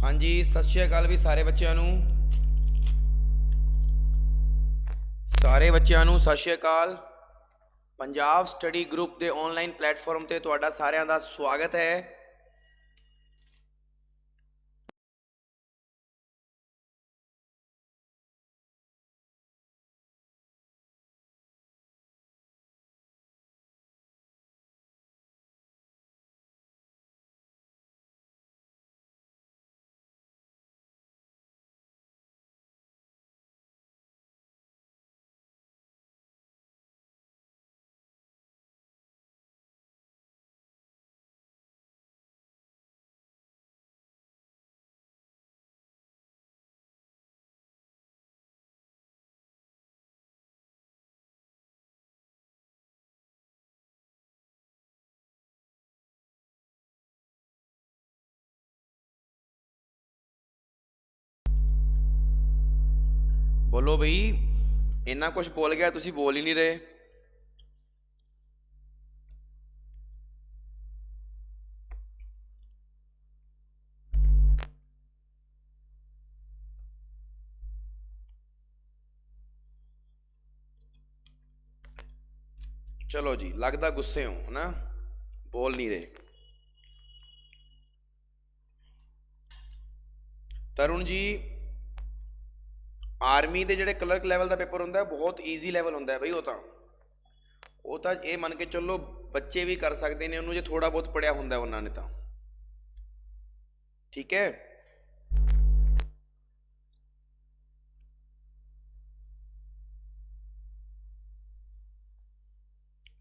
हाँ जी, सत श्री अकाल भी सारे बच्चों ਨੂੰ। सत श्री अकाल। पंजाब स्टडी ग्रुप के ऑनलाइन प्लेटफॉर्म ते तुहाडा सारिਆਂ ਦਾ स्वागत है। बोलो बई, इन्ना कुछ बोल गया, तुसी बोल ही नहीं रहे। चलो जी, लगता गुस्से हो ना, बोल नहीं रहे। तरुण जी, आर्मी के जोड़े क्लर्क लैवल का पेपर होंगे बहुत ईजी लैवल होंगे बई। वो तो ये मन के चलो बच्चे भी कर सकते हैं उन्होंने जो थोड़ा बहुत पढ़िया होंगे उन्होंने तो। ठीक है,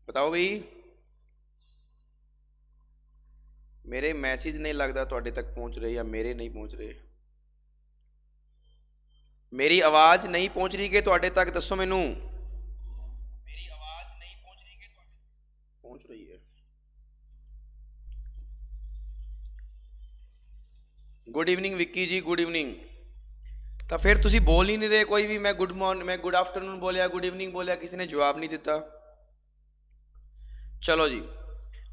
बताओ भाई। मेरे मैसेज नहीं लगता थोड़े तक पहुंच रहे या मेरे नहीं पहुंच रहे। मेरी आवाज नहीं पहुंच रही कि थोड़े तक दसो मैनू। मेरी आवाज नहीं पहुंच रही कि पहुंच रही है। गुड इवनिंग विक्की जी, गुड इवनिंग। तो फिर तुसी बोल ही नहीं रहे कोई भी। मैं गुड मॉर्निंग, मैं गुड आफ्टरनून बोलिया, गुड इवनिंग बोलिया, किसी ने जवाब नहीं दिता। चलो जी,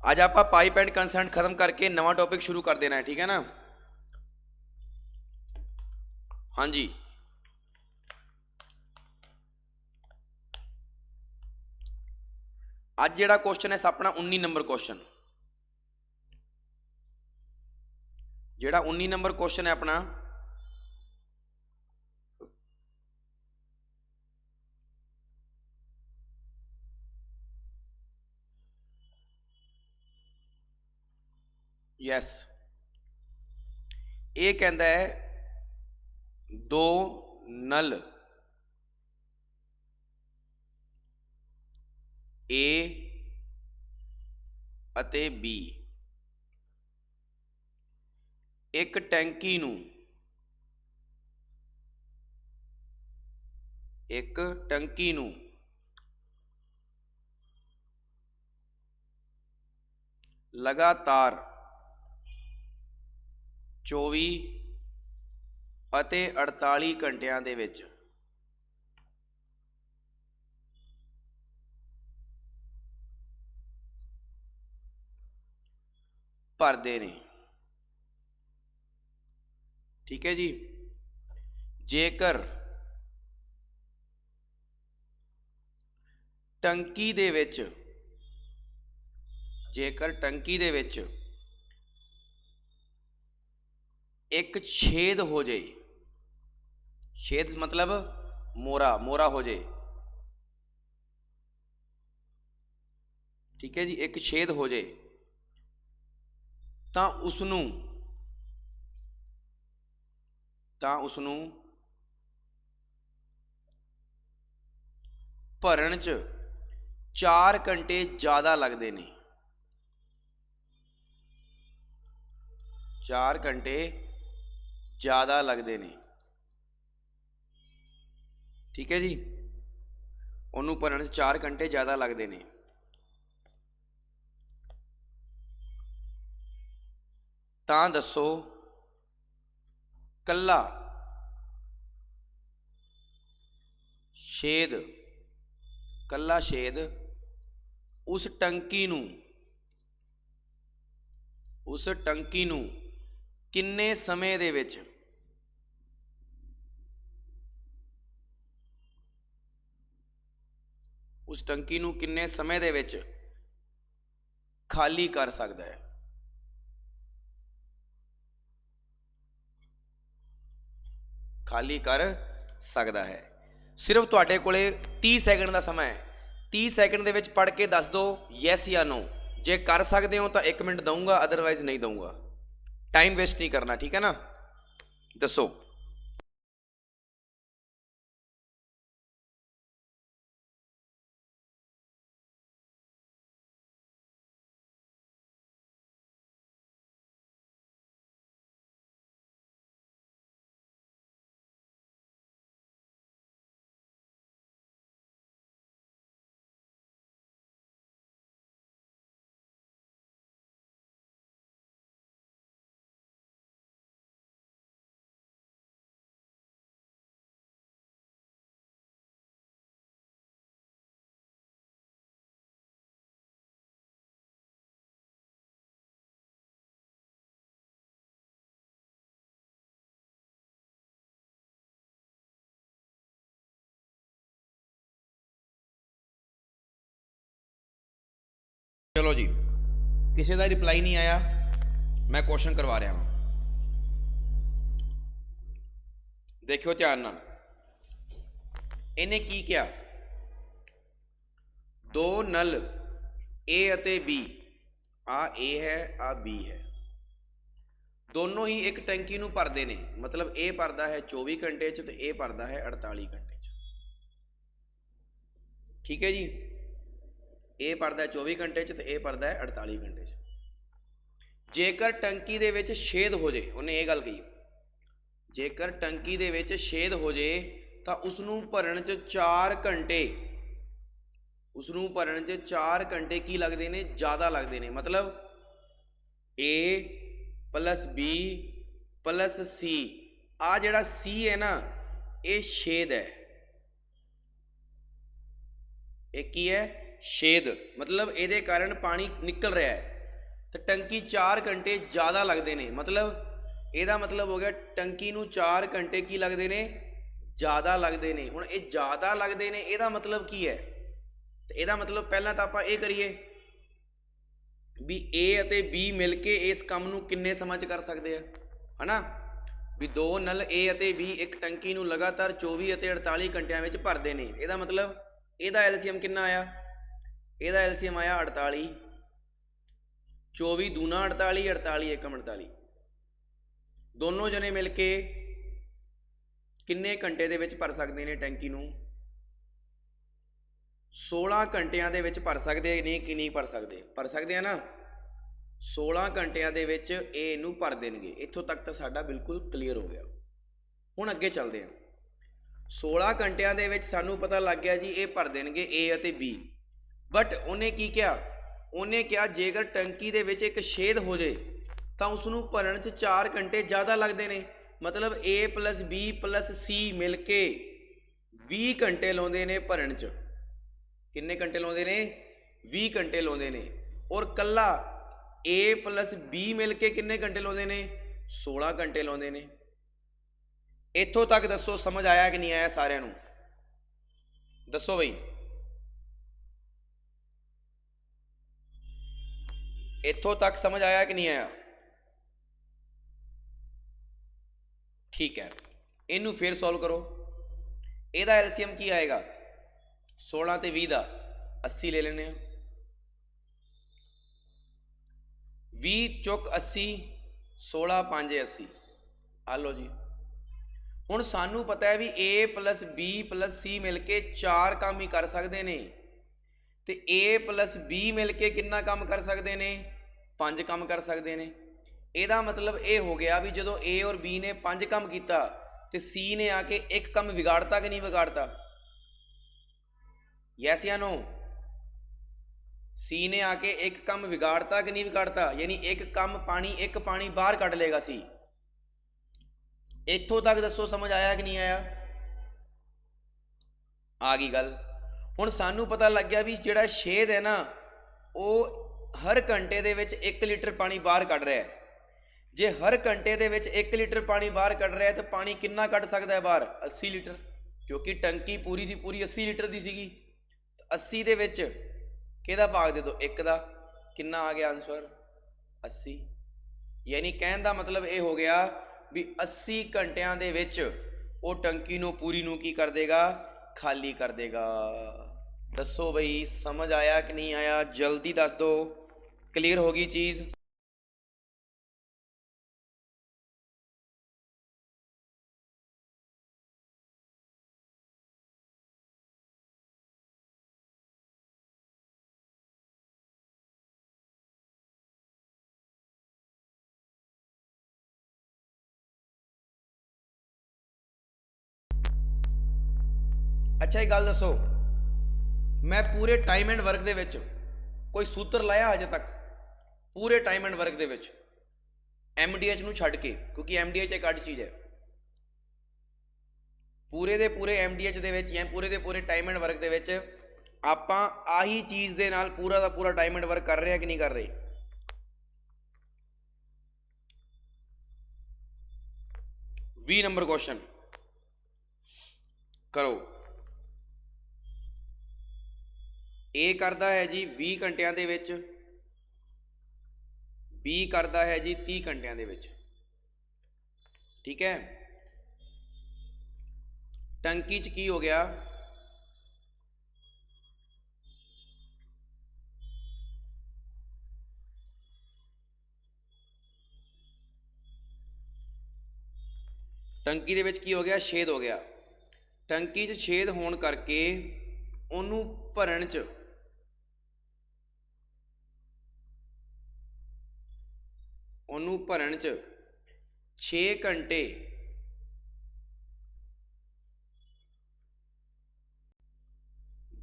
आज आप पाइप एंड कंसर्ट खत्म करके नवा टॉपिक शुरू कर देना है, ठीक है ना। हाँ जी, आज जेड़ा क्वेश्चन है अपना 19 नंबर क्वेश्चन, जेड़ा 19 नंबर क्वेश्चन है अपना, यस, ये कहता है दो नल ए अते बी एक टैंकी नू, एक टंकी नू लगातार 24 ਅਤੇ 48 ਘੰਟਿਆਂ ਦੇ ਵਿੱਚ ਭਰਦੇ ਨੇ। ठीक है जी, जेकर टंकी दे विच, जेकर टंकी दे विच एक छेद हो जाए, छेद मतलब मोरा, मोरा हो जाए, ठीक है जी, एक छेद हो जाए तो उसनू भरन च 4 घंटे ज़्यादा लगते हैं। 4 घंटे ज़्यादा लगते हैं, ठीक है जी। उन्होंने भरन 4 घंटे ज़्यादा लगते हैं। तो दसो कला छेद, कला छेद उस टंकी नू, उस टंकी नू ਕਿੰਨੇ ਸਮੇਂ ਦੇ ਵਿੱਚ ਉਸ ਟੰਕੀ ਨੂੰ ਕਿੰਨੇ ਸਮੇਂ ਦੇ ਵਿੱਚ ਖਾਲੀ ਕਰ ਸਕਦਾ ਹੈ। ਖਾਲੀ ਕਰ ਸਕਦਾ ਹੈ। ਸਿਰਫ ਤੁਹਾਡੇ ਕੋਲੇ 30 ਸੈਕਿੰਡ ਦਾ ਸਮਾਂ ਹੈ। 30 ਸੈਕਿੰਡ ਦੇ ਵਿੱਚ ਪੜ੍ਹ ਕੇ ਦੱਸ ਦਿਓ ਯੈਸ ਜਾਂ ਨੋ। ਜੇ ਕਰ ਸਕਦੇ ਹੋ ਤਾਂ 1 ਮਿੰਟ ਦਊਂਗਾ, ਅਦਰਵਾਈਜ਼ ਨਹੀਂ ਦਊਂਗਾ। ਟਾਈਮ ਵੇਸਟ ਨਹੀਂ ਕਰਨਾ, ਠੀਕ ਹੈ ਨਾ। ਦੱਸੋ। चलो जी, किसी का रिप्लाई नहीं आया। मैं क्वेश्चन करवा रहा हूं, देखियो ध्यान नाल। इन्हें की किया, दो नल ए अते बी, आ ए है आ बी है, दोनों ही एक टंकी नूं भरदे ने। मतलब ए भरदा है 24 घंटे च ते ए भरदा है 48 घंटे च। ठीक है जी, ए भरदा है 24 घंटे च ते ए भरदा है 48 घंटे च। जेकर टंकी दे विच छेद हो जाए, उन्हें ये गल कही, जेकर टंकी दे विच छेद हो जाए तो उसनूं भरन च 4 घंटे, उसनूं भरन च 4 घंटे की लगते हैं, ज़्यादा लगते हैं। मतलब ए प्लस बी प्लस सी, आ जिहड़ा सी है ना, ये छेद है। एक ही है छेद, मतलब ये कारण पानी निकल रहा है तो टंकी 4 घंटे ज़्यादा लगते हैं। मतलब यदा मतलब हो गया टंकी नूं 4 घंटे की लगते हैं, ज़्यादा लगते हैं। हुण ये ज़्यादा लगते हैं, यदा मतलब की है? तो यदा मतलब पहला तो आप ये करिए भी ए अते बी मिल के इस काम नूं किन्ने समय च कर सकते हैं, है ना। भी दो नल ए अते बी एक टंकी नूं लगातार 24 अते 48 घंटिਆਂ ਵਿੱਚ ਭਰਦੇ ਨੇ। ਇਹਦਾ मतलब ਇਹਦਾ एलसीएम कितना आया? ਇਹਦਾ एलसीएम आया 48, 24 दूना 48, 48 एकम 48। दोनों जने मिल के किन्ने घंटे ਦੇ ਵਿੱਚ ਭਰ ਸਕਦੇ ਨੇ ਟੈਂਕੀ ਨੂੰ? 16 ਘੰਟਿਆਂ ਦੇ ਵਿੱਚ ਭਰ ਸਕਦੇ ਨੇ ਕਿ ਨਹੀਂ ਭਰ ਸਕਦੇ? ਭਰ ਸਕਦੇ ਆ ਨਾ। 16 ਘੰਟਿਆਂ ਦੇ ਵਿੱਚ ਇਹ ਇਹਨੂੰ ਭਰ ਦੇਣਗੇ। ਇੱਥੋਂ ਤੱਕ ਤਾਂ ਸਾਡਾ ਬਿਲਕੁਲ ਕਲੀਅਰ ਹੋ ਗਿਆ। ਹੁਣ ਅੱਗੇ ਚੱਲਦੇ ਹਾਂ। 16 ਘੰਟਿਆਂ ਦੇ ਵਿੱਚ ਸਾਨੂੰ ਪਤਾ ਲੱਗ ਗਿਆ ਜੀ ਇਹ ਭਰ ਦੇਣਗੇ A ਅਤੇ B। ਬਟ ਉਹਨੇ ਕੀ ਕਿਹਾ? ਉਹਨੇ ਕਿਹਾ ਜੇਕਰ ਟੰਕੀ ਦੇ ਵਿੱਚ ਇੱਕ ਛੇਦ ਹੋ ਜੇ ਤਾਂ ਉਸ ਨੂੰ ਭਰਨ 'ਚ 4 ਘੰਟੇ ਜ਼ਿਆਦਾ ਲੱਗਦੇ ਨੇ। ਮਤਲਬ A + B + C ਮਿਲ ਕੇ 20 ਘੰਟੇ ਲਾਉਂਦੇ ਨੇ ਭਰਨ 'ਚ। किन्ने घंटे लाउंदे ने? 20 घंटे लाउंदे ने। और कल्ला A + B मिल के किन्ने घंटे लाउंदे ने? 16 घंटे लाउंदे ने। इत्थों तक दसो समझ आया कि नहीं आया सारिਆਂ ਨੂੰ? दसो बई, इत्थों तक समझ आया कि नहीं आया? ठीक है, इनू फिर सॉल्व करो। ਇਹਦਾ एलसीएम की आएगा? 16 ਤੇ 20 ਦਾ 80 ले लेने। 20 चुक 80, 16 5 80। आ लो जी। हुण सानू पता है भी A + B + C मिल के 4 काम ही कर सकते हैं तो A + B मिल के कितना काम कर सकते हैं? 5 काम कर सकते हैं। ਇਹਦਾ मतलब ये हो गया भी जो A और B ने 5 काम किया तो C ने आके एक काम बिगाड़ता कि नहीं बिगाड़ता? यस या नो? सी ने आके एक काम बिगाड़ता कि नहीं बिगाड़ता? यानी एक काम पानी, एक पानी बाहर कढ़ लेगा सी। इत्थों तक दसो समझ आया कि नहीं आया? आ गई गल। हुण सानू पता लग गया भी जिहड़ा छेद है ना वो हर घंटे दे विच 1 लीटर पानी बाहर कढ़ रहा है। जे हर घंटे दे विच 1 लीटर पानी बाहर कढ़ रहा है तो पानी कितना कढ़ सकता है बाहर? 80 लीटर, क्योंकि टंकी पूरी की पूरी 80 लीटर की सीगी। 80 दे विच किहदा भाग दे दो? 1 का। कितना आ गया आंसर? 80। यानी कहने का मतलब ये हो गया भी 80 घंटिया दे विच वो टंकी नूं पूरी नूं की कर देगा? खाली कर देगा। दसो बई समझ आया कि नहीं आया? जल्दी दस दो। क्लियर होगी चीज़? अच्छा एक गल दसो, मैं पूरे टाइम एंड वर्क दे विच कोई सूत्र लाया अजे तक? पूरे time and work they which MDH नूं छड्ड के, क्योंकि MDH एक अड चीज़ है। पूरे दे पूरे MDH दे विच या पूरे दे पूरे टाइम एंड वर्क दे विच आपां आही चीज़ दे नाल पूरा दा पूरा टाइम एंड वर्क कर रहे हैं कि नहीं कर रहे? 20 नंबर क्वेश्चन करो। ए करता है जी 20 घंटिया दे विच, बी करता है जी 30 घंटिया दे विच। ठीक है, टंकी च की हो गया? टंकी दे विच की हो गया? छेद हो गया। टंकी च छेद होने करके उन्होंने भरन च उन्होंने भरन च 6 घंटे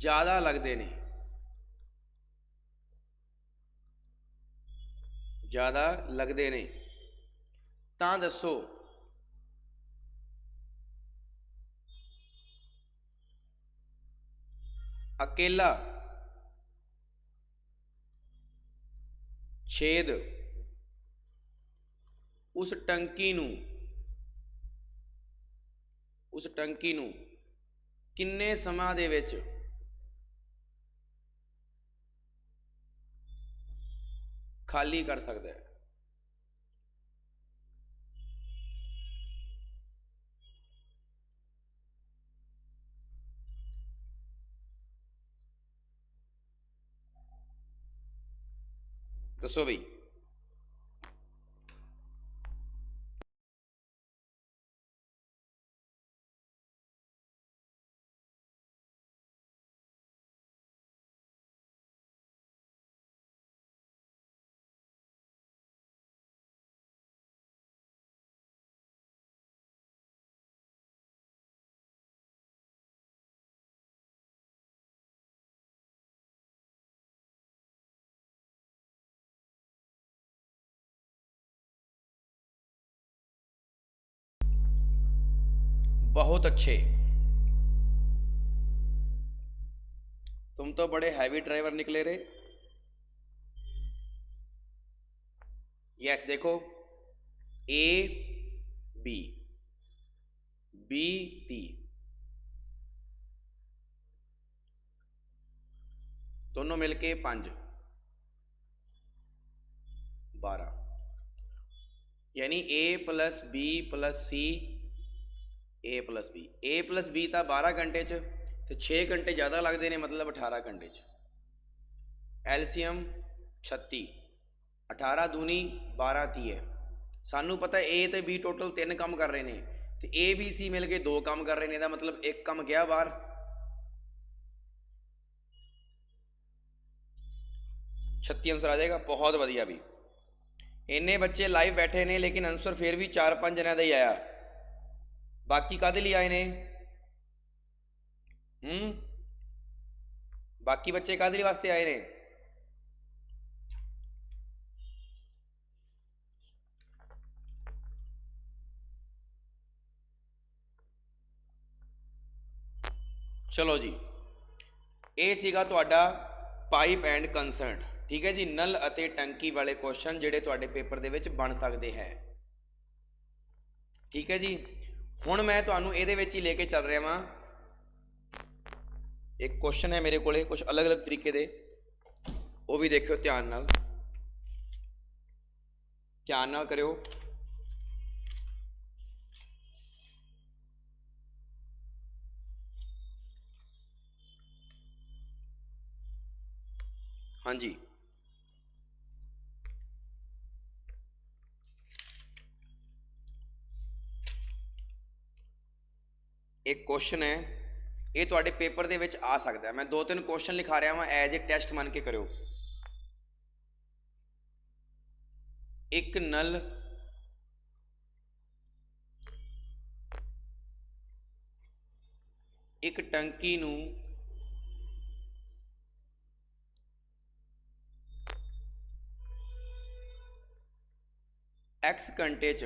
ज़्यादा लगते हैं। ज़्यादा लगते हैं तां दसो अकेला छेद उस टंकी नूं किन्ने समां दे विच खाली कर सकता है? दसो बई। बहुत अच्छे, तुम तो बड़े हैवी ड्राइवर निकले रे। यस देखो, ए बी बी टी दोनों मिलके 5 12, यानी ए प्लस बी प्लस सी ए प्लस बी तो 12 घंटे च, तो 6 घंटे ज़्यादा लगते हैं, मतलब 18 घंटे च। एलसीएम 36, 18 दूनी 12 ती है। सानू पता ए तो बी टोटल 3 काम कर रहे हैं, तो ए बी सी मिल के 2 काम कर रहे हैं, इसका मतलब 1 काम गया बाहर। 36 आंसर आ जाएगा। बहुत वधिया भी, इन्ने बच्चे लाइव बैठे ने लेकिन आंसर फिर भी 4-5 जन का ही आया। बाकी कद लिए आए ने? बाकी बच्चे कद वास्ते आए ने? चलो जी, ये सीगा तुहाडा पाइप एंड कंसर्ट। ठीक है जी, नल अते टंकी वाले क्वेश्चन ਜਿਹੜੇ ਤੁਹਾਡੇ ਪੇਪਰ ਦੇ ਵਿੱਚ ਬਣ ਸਕਦੇ ਹੈ। ठीक है जी, ਹੁਣ मैं ਤੁਹਾਨੂੰ ਇਹਦੇ ਵਿੱਚ ਹੀ ਲੈ ਕੇ ਚੱਲ ਰਿਹਾ ਵਾਂ। एक क्वेश्चन है मेरे ਕੋਲੇ कुछ अलग अलग तरीके ਦੇ, ਉਹ ਵੀ ਦੇਖਿਓ ਧਿਆਨ ਨਾਲ ਕਰਿਓ। हाँ जी, एक क्वेश्चन है, ये ਤੁਹਾਡੇ पेपर ਦੇ ਵਿੱਚ आ सकता है। मैं 2-3 क्वेश्चन लिखा रहा वां, एज ए टेस्ट मन के करो। एक नल एक टंकी नू x घंटे च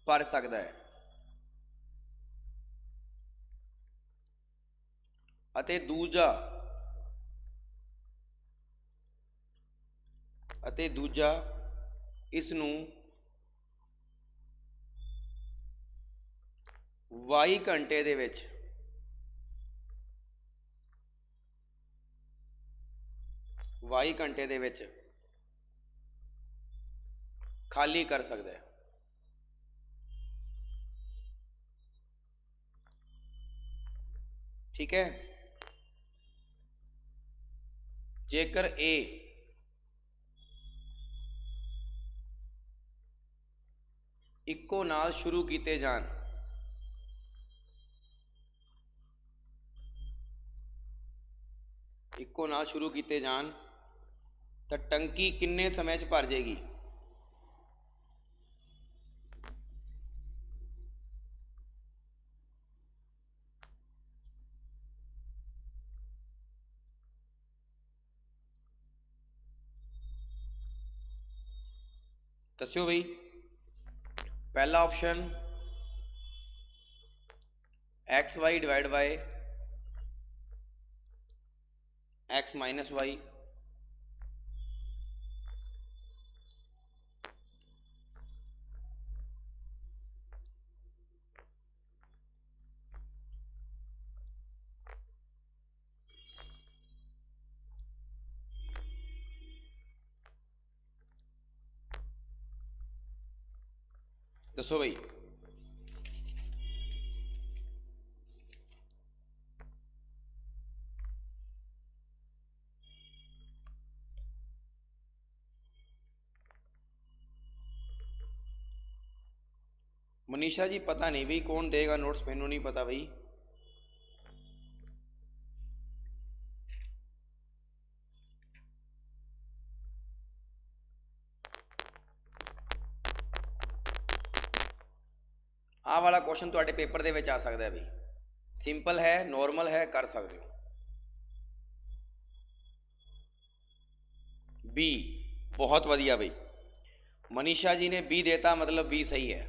भर सकता है अते दूजा इस नू y घंटे दे विच खाली कर सकता है। ठीक है, जेकर ए इक्को नाल शुरू किए जान, तो टंकी किन्ने समय च भर जाएगी? दस्यो बई। पहला option XY divide by X minus Y, दसो बई। मनीषा जी पता नहीं भाई कौन देगा नोट्स, मैनू नहीं पता भाई। आ वाला क्वेश्चन तुहाडे पेपर दे विच आ सकता है भाई, सिंपल है, नॉर्मल है, कर सकते हो। बी बहुत वधिया भाई, मनीषा जी ने बी देता, मतलब बी सही है।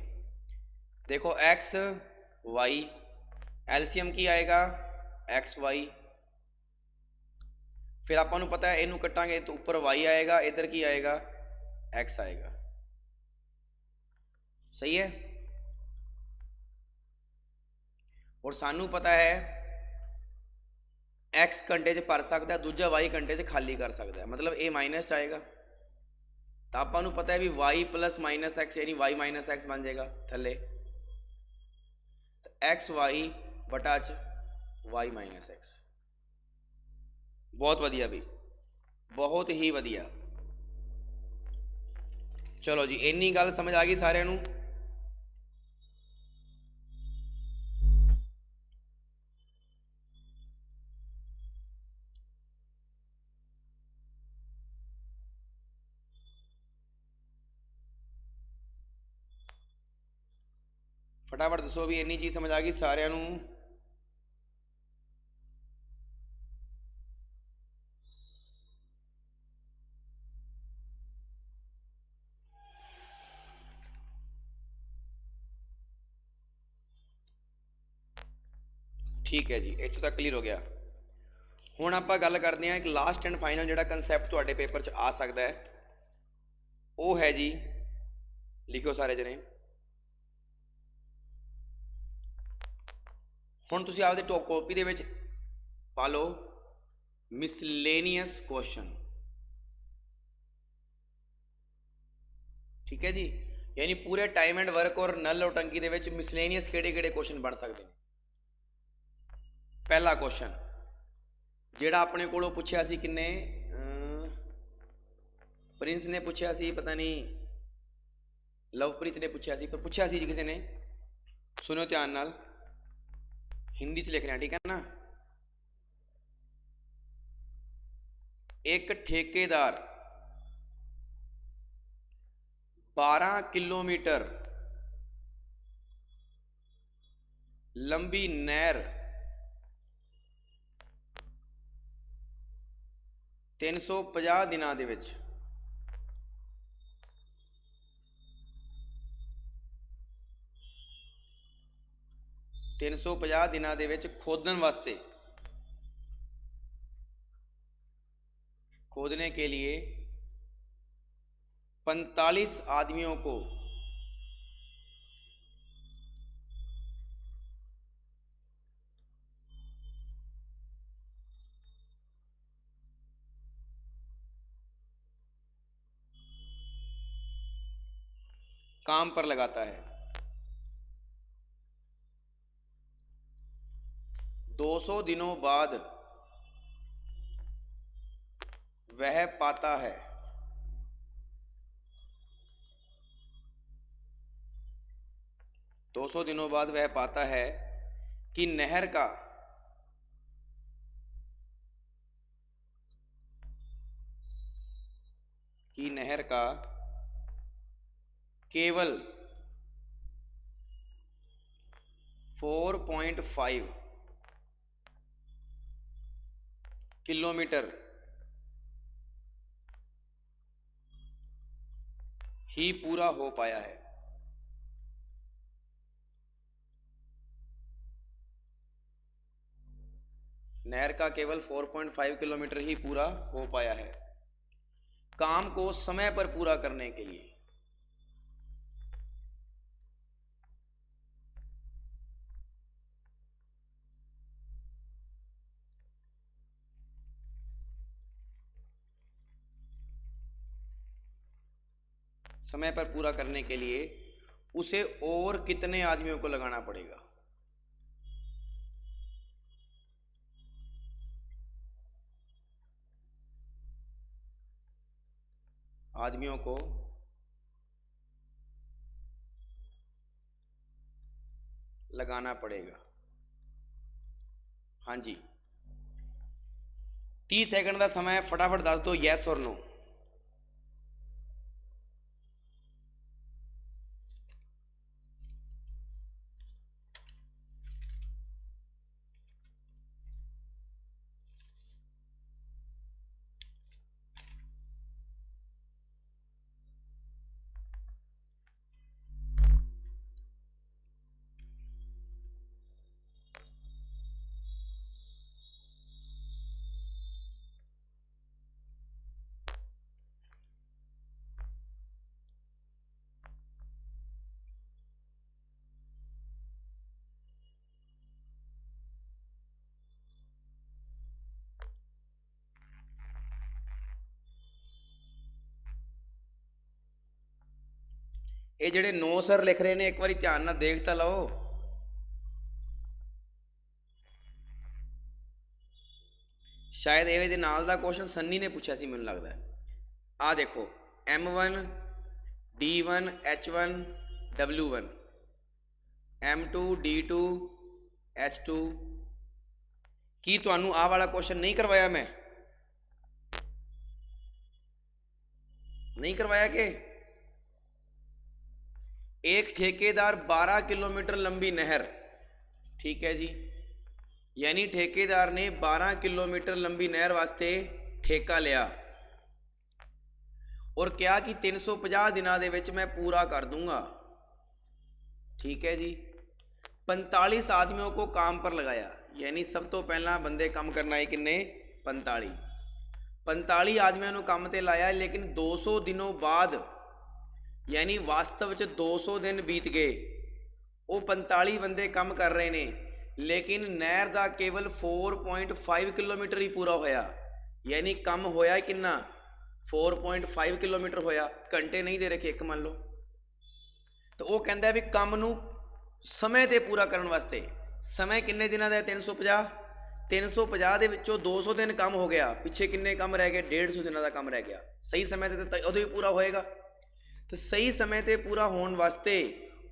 देखो एक्स वाई एलसीएम की आएगा एक्स वाई, फिर आपां नूं पता है इनू कटांगे तो ऊपर वाई आएगा, इधर की आएगा एक्स आएगा। सही है, और सानू पता है एक्स घंटे च भर सकता है, दूजा वाई घंटे च खाली कर सकता है, मतलब ए माइनस च आएगा। तो आपां नूं पता है भी वाई प्लस माइनस एक्स यानी वाई माइनस एक्स बन जाएगा थले, एक्स वाई बटा च वाई माइनस एक्स। बहुत वधिया भी, बहुत ही वधिया। चलो जी, इन्नी गल समझ आ गई सारिਆਂ ਨੂੰ। फटाफट दसो भी इन्नी चीज़ समझ आ गई सारिਆਂ ਨੂੰ। ठीक है जी, इतों तक क्लीयर हो गया। हुण आपां गल करदे हां एक लास्ट एंड फाइनल जिहड़ा कंसैप्ट तुहाडे पेपर च आ सकदा है, वो है जी, लिखो सारे जने। हुण तुसीं आपदे कॉपी दे विच पा लो मिसलेनियस क्वेश्चन, ठीक है जी। यानी पूरे टाइम एंड वर्क और नल नौटंकी दे विच मिसलेनियस किहड़े-किहड़े क्वेश्चन बन सकदे ने। पहला क्वेश्चन जिहड़ा अपने कोलों पुछया सी किन्ने, प्रिंस ने पुछया सी, पता नहीं लवप्रीत ने पुछया सी, पर पुछया सी जी किसी ने, सुनो ध्यान नाल, हिंदी च लिखना, ठीक है ना। एक ठेकेदार 12 किलोमीटर लंबी नहर 350 दिनां दे विच 350 दिनां दे विच खोदने के लिए 45 आदमियों को काम पर लगाता है। 200 दिनों बाद वह पाता है 200 दिनों बाद वह पाता है कि नहर का केवल 4.5 किलोमीटर ही पूरा हो पाया है। नहर का केवल 4.5 किलोमीटर ही पूरा हो पाया है। काम को समय पर पूरा करने के लिए उसे और कितने आदमियों को लगाना पड़ेगा। आदमियों को लगाना पड़ेगा। हाँ जी, 30 सेकंड का समय, फटाफट दस दो यस और नो। ये ਜਿਹੜੇ नो सर लिख रहे हैं एक बार ध्यान ਨਾਲ देख तो लो। शायद ये नाल दा क्वेश्चन सन्नी ने पूछा सी, मैनूं लगदा आ देखो M1 D1 H1 W1 M2 D2 H2। की तुहानूं आ वाला क्वेश्चन नहीं करवाया? मैं नहीं करवाया कि एक ठेकेदार 12 किलोमीटर लंबी नहर, ठीक है जी, यानी ठेकेदार ने 12 किलोमीटर लंबी नहर वास्ते ठेका लिया और क्या कि 350 दिनों दे विच मैं पूरा कर दूंगा, ठीक है जी। 45 आदमियों को काम पर लगाया, यानी सब तो पहला बंदे काम करना है किन्ने 45 45 आदमियों ਨੂੰ ਕੰਮ ਤੇ ਲਾਇਆ, लेकिन 200 दिनों बाद यानी वास्तव च 200 दिन बीत गए, वो 45 बंदे काम कर रहे ने, लेकिन नहर का केवल 4.5 किलोमीटर ही पूरा होया, यानी कम होया कितना 4.5 किलोमीटर होया, घंटे नहीं दे रखे एक मान लो। तो वो कहता भी काम नू समय ते पूरा करने वास्ते समय किन्ने दिनों का 350, 350 दे विचों 200 दिन कम हो गया, पिछे किन्ने कम रह गए 150 दिनों का कम रह गया, सही समय ते उदों ही पूरा होएगा। तो सही समय ते पूरा होने वास्ते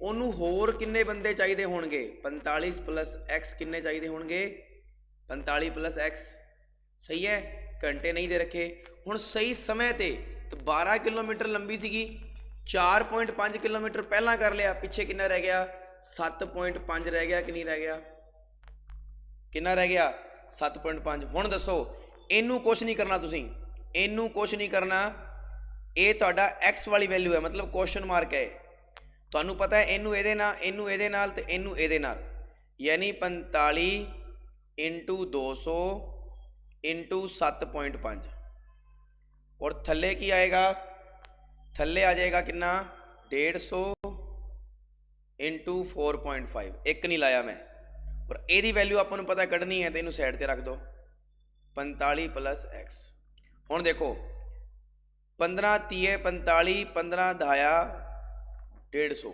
उन्होंने होर किन्ने बंदे चाहिए होणगे, 45 प्लस एक्स किन्ने चाहिए होणगे 45 प्लस एक्स, सही है, घंटे नहीं दे रखे। हुण सही समय ते तो 12 किलोमीटर लंबी सीगी, 4.5 किलोमीटर पहला कर लिया, पिछे किन्ना रह गया 7.5 रह गया कि नहीं रह गया, किन्ना रह गया 7.5। हुण दसो इनू कुछ नहीं करना, तुसीं इनू कुछ नहीं करना, ये तुहाडा एक्स वाली वैल्यू है, मतलब क्वेश्चन मार्क है, तुहानू पता है इनू इहदे नाल, इनू इहदे नाल ते इनू इहदे नाल, यानी 45 इंटू 200 इंटू 7.5, और थल्ले की आएगा, थल्ले आ जाएगा कितना 150 इंटू 4.5, एक नहीं लाया मैं, और यदी वैल्यू आपको पता कढ़नी है तो इनू साइड पर रख दो 45 प्लस एक्स। हुण देखो 15 30 45, 15 दाया 150,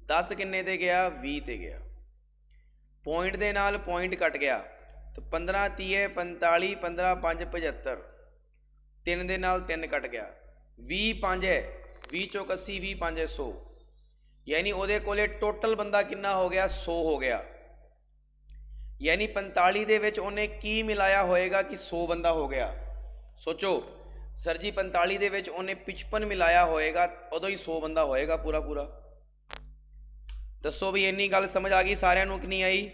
10 किन्ने ते गया 20 ते गया, पॉइंट दे नाल पॉइंट कट गया, तो 15 30 45, 15 5 75, 3 दे नाल 3 कट गया, 20 5 है, 20 चौक 80, 20 5 है 100, यानी उहदे कोले टोटल बंदा कितना हो गया 100 हो गया, यानी 45 दे विच उहने की मिलाया होएगा कि 100 बंदा हो गया। सोचो सर जी 45 दे विच उन्हें 55 मिलाया होएगा, उदों ही 100 बंदा होएगा पूरा पूरा। दसो भी इन्नी गल समझ आ गई सारिਆਂ ਨੂੰ कि नहीं आई?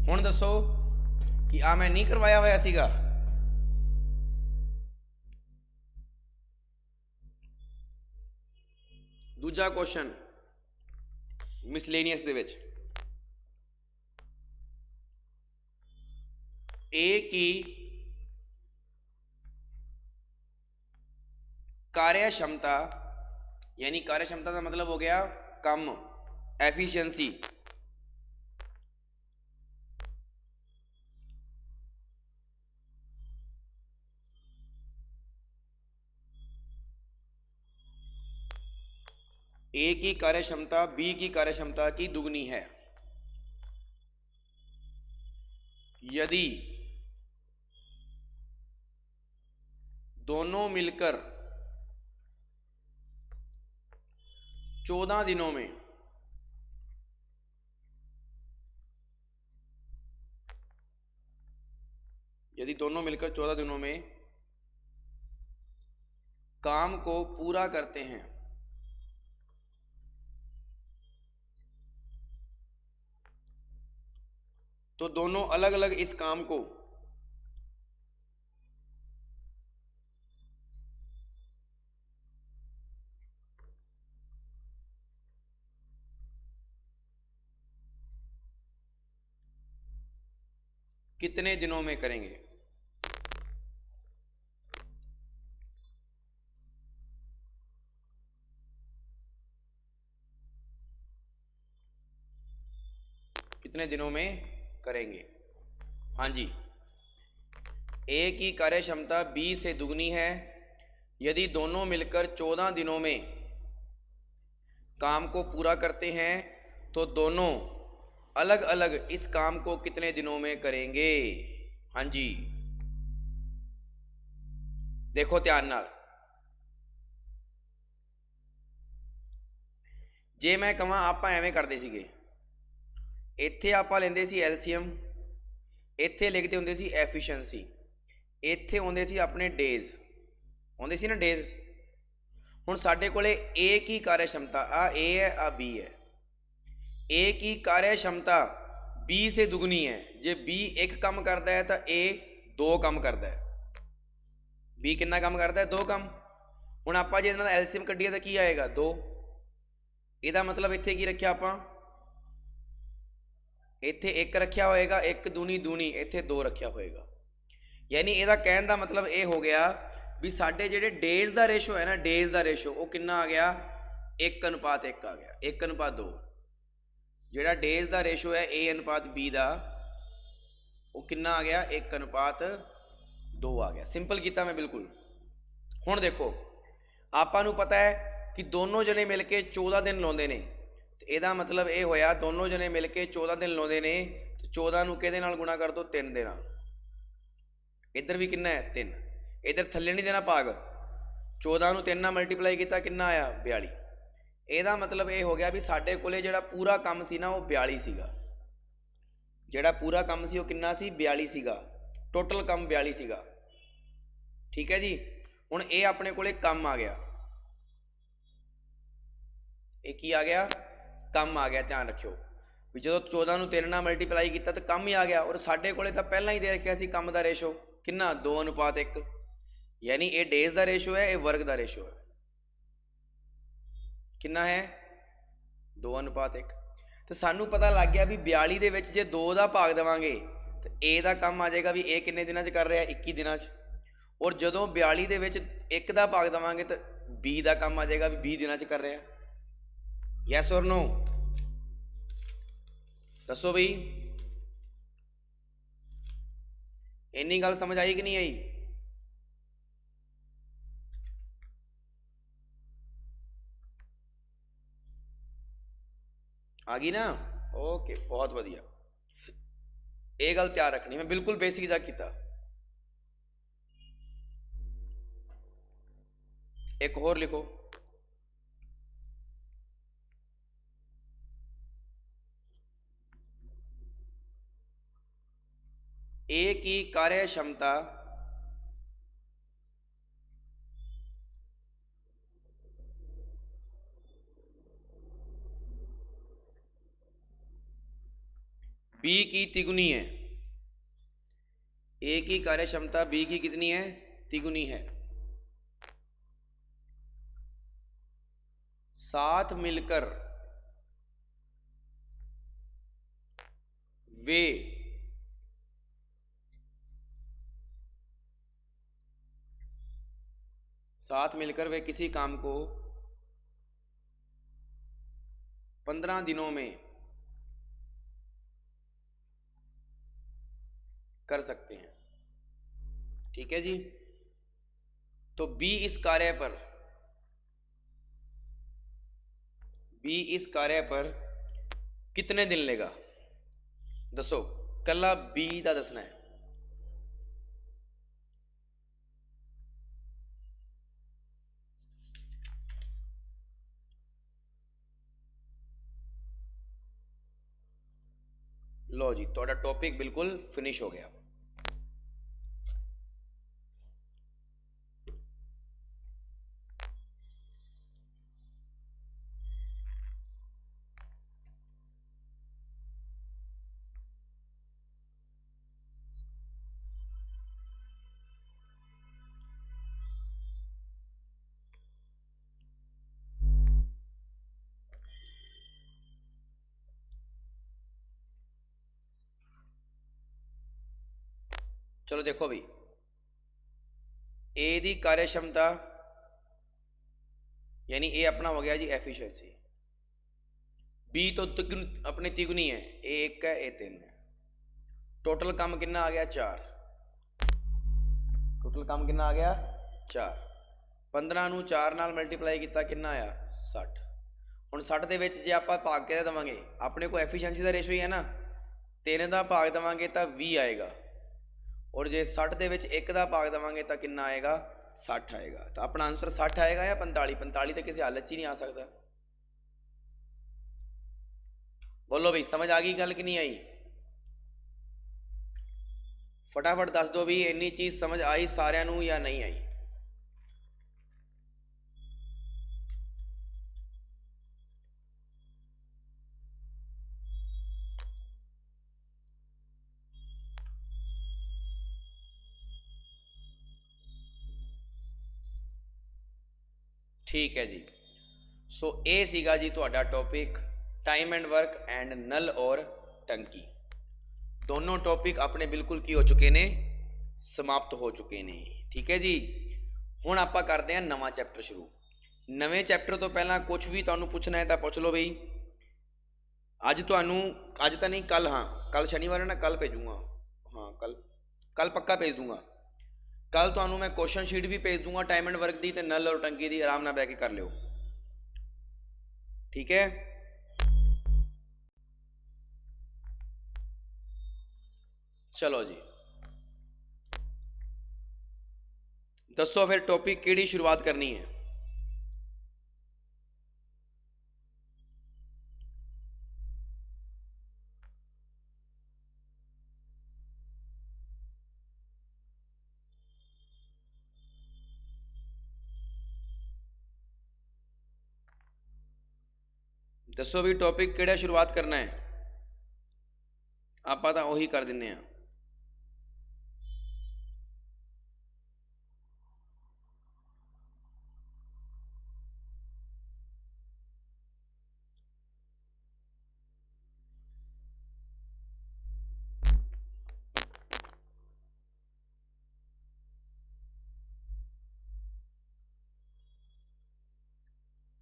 हुण दसो कि आ मैं नहीं करवाया होया सीगा, दूजा क्वेश्चन मिसलेनियस दे विच, ए की कार्य क्षमता, यानी कार्य क्षमता का मतलब हो गया कम, एफिशिएंसी, ए की कार्य क्षमता बी की कार्य क्षमता की दुगनी है, यदि दोनों मिलकर 14 दिनों में यदि दोनों मिलकर 14 दिनों में काम को पूरा करते हैं तो दोनों अलग अलग इस काम को कितने दिनों में करेंगे? कितने दिनों में करेंगे? हाँ जी, ए की कार्य क्षमता बी से दुगनी है, यदि दोनों मिलकर 14 दिनों में काम को पूरा करते हैं तो दोनों अलग अलग इस काम को कितने दिनों में करेंगे? हाँ जी, देखो ध्यान नाल, जे मैं कहां आप एवें करते सीगे, इत्थे आप लेंदे सी एलसीएम, इत्थे लिखते होंदे सी एफिशिएंसी, इत्थे होंदे सी अपने डेज, होंदे सी ना डेज। हुण साडे कोले ए की कार्य क्षमता आ ए है आ बी है। ए की कार्य क्षमता बी से दुगनी है। जे बी एक काम करता है तो ए दो काम करता है। बी कितना काम करता है? दो काम। हुण आपां जे इहदा एलसीएम कड्ढीए तो की आएगा? दो। इहदा मतलब इत्थे की रखिया आपां? इत्थे एक रखिया होएगा, एक दूनी दूनी, इत्थे दो रखिया होएगा। यानी इहदा कहण दा मतलब ये हो गया भी साडे जिहड़े डेज का रेशो है ना, डेज का रेशो वो कितना आ गया? 1:1 आ गया, 1:2। जिहड़ा डेज का रेशो है ए अनुपात बी का वो कितना आ गया? 1:2 आ गया। सिंपल किया मैं बिल्कुल। हुण देखो आपां नूं पता है कि दोनों जने मिल के 14 दिन लाउंदे ने, ਇਹਦਾ मतलब ये होया दोनों जने मिल के 14 दिन लाउंदे ने, तो 14 नूं किहदे नाल गुणा कर दो? 3 दे नाल। इधर भी कितना है? 3। इधर थल्ले नहीं देना भाग। 14 नूं 3 नाल मल्टीप्लाई किया कितना आया? 42। ਇਹਦਾ मतलब ये हो गया भी साडे कोले जिहड़ा पूरा काम सी ना वो 42 सीगा। जिहड़ा पूरा काम सी वो कितना सी? 42 सीगा। टोटल काम 42 सीगा। ठीक है जी। हुण ये अपने कोले काम आ गया, ये की आ गया? कम आ गया। ध्यान रखियो भी जो 14 नूं 3 नाल मल्टीप्लाई किया तो कम ही आ गया। और साडे कोले तां पहलां ही दे रखिया सी कम का रेशो कितना? 2:1। यानी ये डेज का रेशो है, ये वर्ग का रेशो है। कितना है? 2:1। तो सानू पता लग गया भी 42 दे विच जे 2 का भाग देवांगे तो ए का कम आ जाएगा भी ए किन्ने दिनां च कर रहा है? 21 दिनां च। और जदों 42 दे विच 1 का भाग देवांगे तो बी का कम आ जाएगा भी 20 दिनां च कर रहा है। यस और नो? दसो बई, इन्नी गल समझ आई कि नहीं आई? आ गई ना? ओके, बहुत वधिया। ये गल ध्यान रखनी, मैं बिल्कुल बेसिक जा किया। एक होर लिखो, ए की कार्य क्षमता बी की तिगुनी है। ए की कार्य क्षमता बी की कितनी है? तिगुनी है। साथ मिलकर वे किसी काम को 15 दिनों में कर सकते हैं। ठीक है जी। तो बी इस कार्य पर कितने दिन लेगा? दसो, कला बी का दसना है। लो जी, थोड़ा टॉपिक बिल्कुल फिनिश हो गया। चलो देखो भाई, ए दी कार्य क्षमता यानी ए अपना हो गया जी एफिशिएंसी। बी तो अपनी तिगुनी है, ए 1 है, ए 3 है। टोटल काम कितना आ गया? 4। टोटल काम कितना आ गया? 4। 15 नूं 4 नाल मल्टीप्लाई किया कितना आया? 60। हुण 60 दे विच जे आपां भाग के देवांगे, अपने को एफिशिएंसी का रेशो ही है ना, 3 का भाग देवांगे तो 20 आएगा। और जे 60 दे विच 1 का भाग देवांगे तो कितना आएगा? 60 आएगा। तो अपना आंसर 60 आएगा या 45? 45 तो किसी हालत च ही नहीं आ सकता। बोलो भाई, समझ आ गई गल कि नहीं आई? फटाफट दस दो भी, इन्नी चीज समझ आई सारिਆਂ ਨੂੰ या नहीं आई? ठीक है जी। सो ये सीगा जी तुहाडा topic time and work and नल और टंकी। दोनों टॉपिक अपने बिल्कुल की हो चुके ने, समाप्त हो चुके ने। ठीक है जी। हुण आपां करते हैं नवां चैप्टर शुरू। नवें चैप्टर तो पहला कुछ भी तुहानूं पुछना है तो पुछ लो बई। अज तुहानूं अज तो नहीं, कल, हाँ कल शनिवार है ना, कल भेजूँगा। हाँ कल पक्का भेज दूँगा। कल तुहानूं मैं क्वेश्चन शीट भी भेज दूँगा टाइम एंड वर्क दी ते नल और टंकी दी, आराम नाल बैठ के कर लिओ। ठीक है। चलो जी, दसो फिर टॉपिक किहड़ी शुरुआत करनी है। दसो भी टॉपिक किहड़ा शुरुआत करना है। आपां तां उही कर दिंदे आ।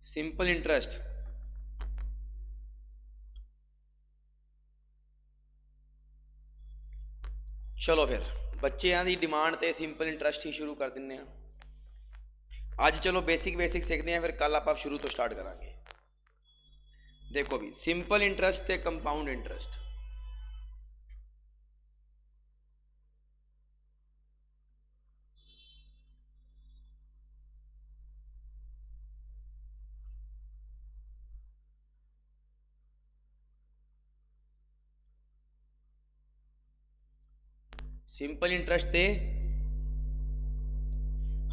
Simple interest. चलो फिर बच्चों की डिमांड ते सिंपल इंटरेस्ट ही शुरू कर दिंने आ। अज चलो बेसिक सीखते हैं, फिर कल आप शुरू तो स्टार्ट करांगे। देखो भी सिंपल इंटरेस्ट ते कंपाउंड इंटरेस्ट। सिंपल इंटरेस्ट ते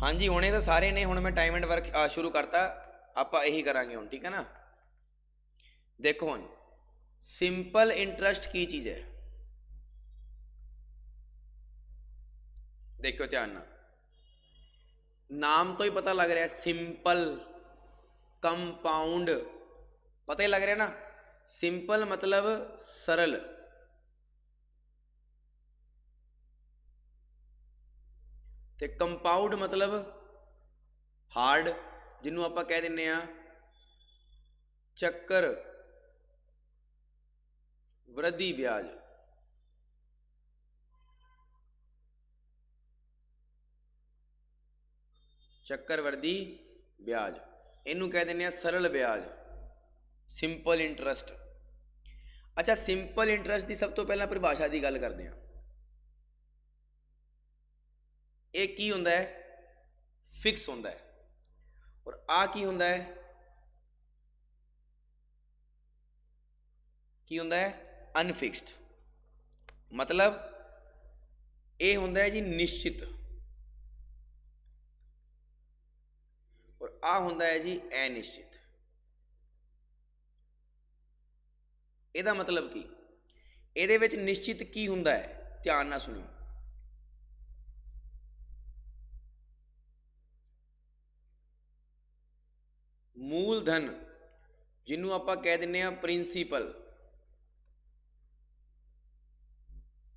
हाँ जी होने तो सारे ने। हुण मैं टाइम एंड वर्क शुरू करता, आप यही करांगे हुण। ठीक है ना। देखो हुण सिंपल इंटरेस्ट की चीज़ है, देखो ध्यान नाल। नाम तो ही पता लग रहा है सिंपल, कंपाउंड पता ही लग रहा है ना। सिंपल मतलब सरल, ते कंपाउंड मतलब हार्ड, जिन्हों आप कह दिने आ चक्कर वृद्धि ब्याज। चक्रवर्ती ब्याज, इनू कह दिने सरल ब्याज, सिंपल इंटरेस्ट। अच्छा सिंपल इंटरेस्ट की सब तो पहला परिभाषा की गल करते हैं। ये की होंदा है, फिक्स होंदा है। और आ की होंदा है, की होंदा है अनफिक्स्ड। मतलब ये होंदा है जी निश्चित, और आ होंदा है जी अनिश्चित। ਇਹਦਾ मतलब की ਇਹਦੇ ਵਿੱਚ निश्चित की ਹੁੰਦਾ है, ध्यान ਨਾਲ सुनियो। मूलधन जिन्हों आप कह दिने आ प्रिंसीपल।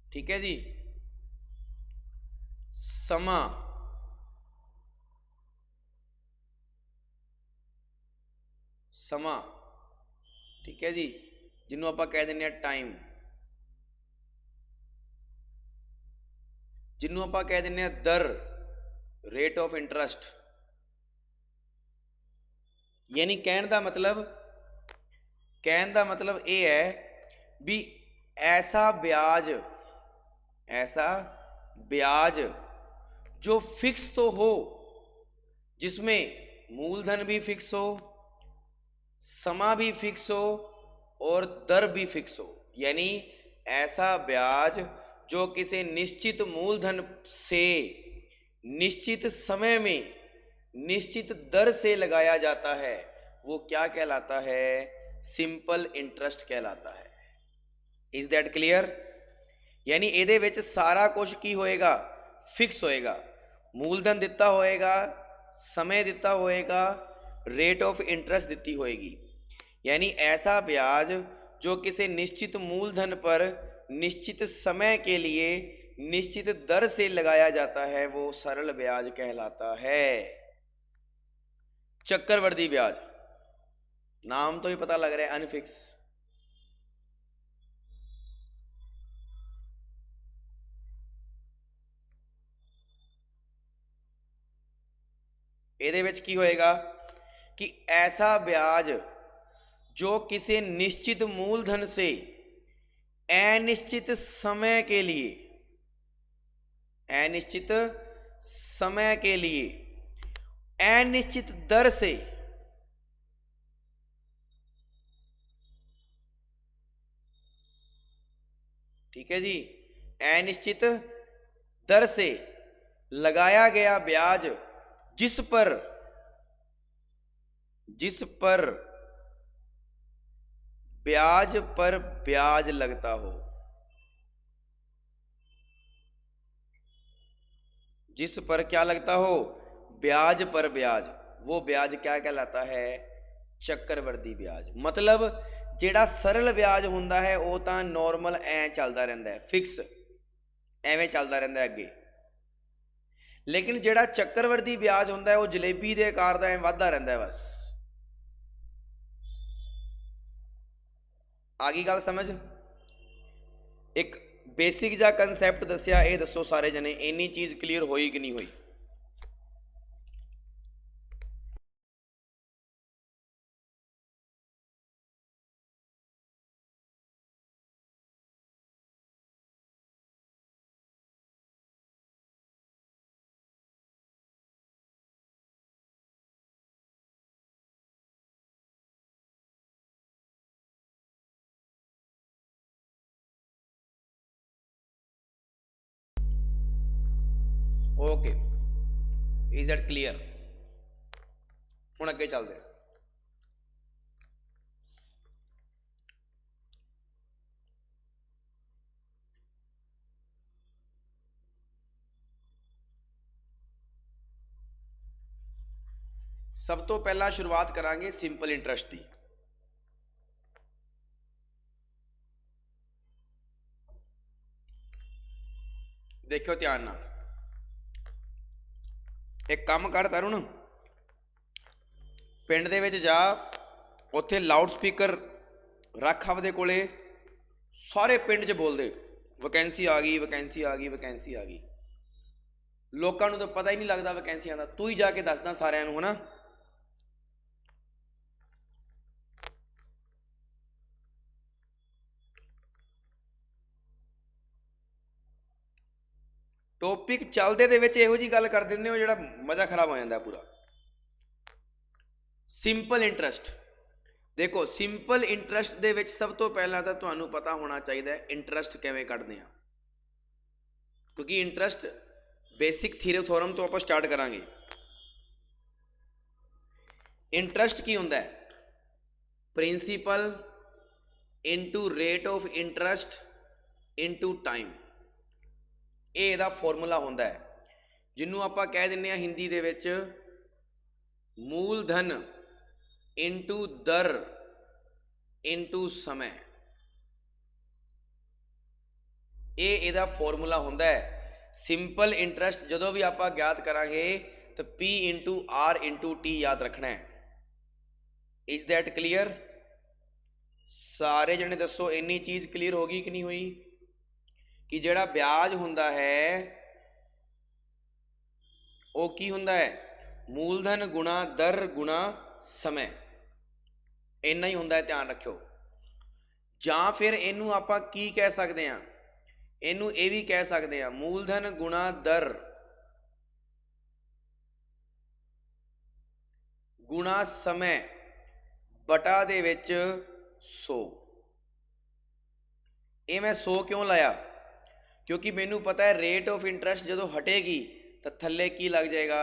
ठीक है जी। समा समा ठीक है जी, जिन्हों आप कह दिने टाइम, जिन्हों आप कह दिने दर, रेट ऑफ इंटरेस्ट। यानी कहने का मतलब ये है भी ऐसा ब्याज जो फिक्स तो हो, जिसमें मूलधन भी फिक्स हो, समा भी फिक्स हो और दर भी फिक्स हो। यानी ऐसा ब्याज जो किसी निश्चित मूलधन से निश्चित समय में निश्चित दर से लगाया जाता है, वो क्या कहलाता है, सिंपल इंटरेस्ट कहलाता है। Is that clear. यानी ਇਹਦੇ ਵਿੱਚ सारा कुछ की होएगा, फिक्स होएगा। मूलधन दिता होएगा, समय दिता होएगा, रेट ऑफ इंटरेस्ट दी होएगी, यानी ऐसा ब्याज जो किसी निश्चित मूलधन पर निश्चित समय के लिए निश्चित दर से लगाया जाता है वो सरल ब्याज कहलाता है। चक्रवर्ती ब्याज, नाम तो ही पता लग रहा है अनफिक्स। ਇਹਦੇ ਵਿੱਚ ਕੀ ਹੋਏਗਾ कि ऐसा ब्याज जो किसी निश्चित मूलधन से अनिश्चित समय के लिए अनिश्चित दर से ठीक है जी, अनिश्चित दर से लगाया गया ब्याज जिस पर ब्याज पर ब्याज लगता हो, जिस पर क्या लगता हो, ब्याज पर ब्याज, वो ब्याज क्या कहलाता है, चक्रवर्ती ब्याज। मतलब ਜਿਹੜਾ सरल ब्याज ਹੁੰਦਾ है वो तो नॉर्मल ਐ ਚੱਲਦਾ ਰਹਿੰਦਾ है, फिक्स ਐਵੇਂ ਚੱਲਦਾ ਰਹਿੰਦਾ ਅੱਗੇ, लेकिन ਜਿਹੜਾ चक्रवर्ती ब्याज ਹੁੰਦਾ है वो जलेबी ਦੇ आकार ਦਾ ਐ ਵੱਧਦਾ ਰਹਿੰਦਾ है बस। आ गई गल समझ? एक बेसिक जा कंसैप्ट दसिया, ये दसो सारे जने इन्नी चीज क्लीयर होई कि नहीं हुई? Okay, is that clear? हुण अगे चलते हैं। सब तो पहला शुरुआत करांगे सिंपल इंटरेस्ट की। देखो ध्यान नाल, एक काम कर तरुण, पिंड दे विच जा, उत्थे लाउड स्पीकर रख आपदे कोले, सारे पिंड च बोल दे वैकेंसी आ गई, वैकेंसी आ गई, वैकेंसी आ गई। लोगों को तो पता ही नहीं लगता वैकेंसियां का, तू ही जाके दसदा सारिਆਂ ਨੂੰ, है ना? टॉपिक चलते दे विच इहो जी गल कर दिंदे हो जिहड़ा मजा खराब हो जाता है पूरा। सिंपल इंटरेस्ट, देखो सिंपल इंटरेस्ट दे विच सब तो पहला तो तुहानू पता होना चाहिए इंटरेस्ट किवें कढदे आ, क्योंकि इंटरेस्ट बेसिक थ्योरम तो आप स्टार्ट करांगे। इंटरेस्ट की हुंदा है? Principal into rate of interest into time, ये इहदा फॉर्मूला होंदा है, जिन्हों आप कह दिंदे आ हिंदी दे विच मूलधन इंटू दर इंटू समय। ये इहदा फॉर्मूला होंदा है। सिंपल इंटरेस्ट जदों भी आप ज्ञात करांगे तो P into R into T याद रखना है। Is that clear? सारे जने दसो इन्नी चीज क्लीयर होगी कि नहीं हुई कि जिहड़ा ब्याज हुंदा है वो की हुंदा है, मूलधन गुणा दर गुणा समय, इन्ना ही हुंदा है, ध्यान रखियो। जां फिर इनू आपां की कह सकते हैं, इनू ये भी कह सकते हैं मूलधन गुणा दर गुणा समय बटा दे विच 100। ये मैं 100 क्यों लाया? क्योंकि मैनू पता है रेट ऑफ इंटरेस्ट जो हटेगी तो थले की लग जाएगा,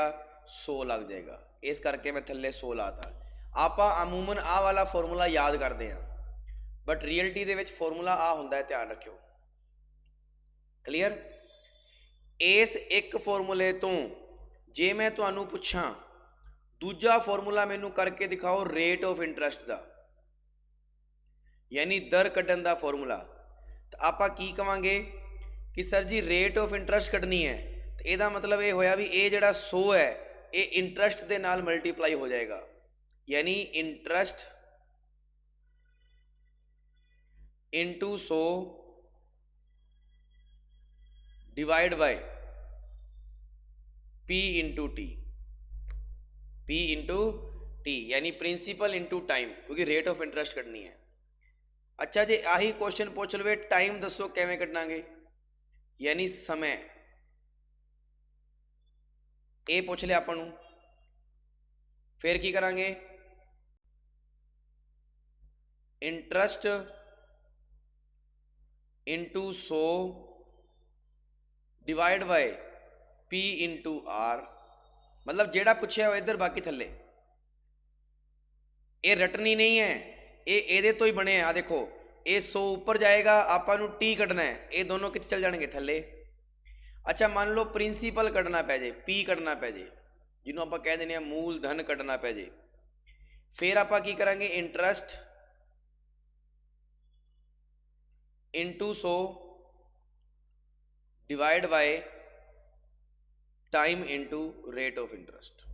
100 लग जाएगा, इस करके मैं थले 100 लाता। आप अमूमन आ वाला फॉर्मूला याद करते हैं, बट रियलिटी दे विच फॉर्मूला आ हुंदा है, ध्यान रखियो। क्लीयर? इस एक फॉर्मूले तो जे मैं तुहानू पुछां दूजा फॉर्मूला मैनू करके दिखाओ रेट ऑफ इंटरस्ट का, यानी दर कढ़न का फॉर्मूला। तो आप की कहांगे कि sir ji rate of interest कढ़नी है, तो यदा मतलब ये होया भी ये जड़ा 100 है ये इंटरस्ट के नाल मल्टीप्लाई हो जाएगा, यानी interest into 100 divide by P into T, P into T यानी प्रिंसीपल इंटू टाइम, क्योंकि रेट ऑफ इंटरस्ट कढ़नी है। अच्छा जी आही क्वेश्चन पूछ लवे टाइम दसो किवें कढ़ांगे, यानी समय ये पूछ लिया आपां नूं। फिर की करांगे, interest into 100 divide by P into R, मतलब जेड़ा पूछया हो इधर बाकी थले, ये रटनी नहीं है, ये तो ही बने आ देखो, ये 100 ऊपर जाएगा आपां नूं टी कढ़ना है, ये दोनों कित्थे चल जाएंगे थले। अच्छा मान लो प्रिंसीपल कढ़ना पै जे, P कढ़ना पै जे, जिन्हों आपां कह देने मूल धन कढ़ना पै जे, फिर आपां की करांगे interest into 100 divide by time into rate of interest.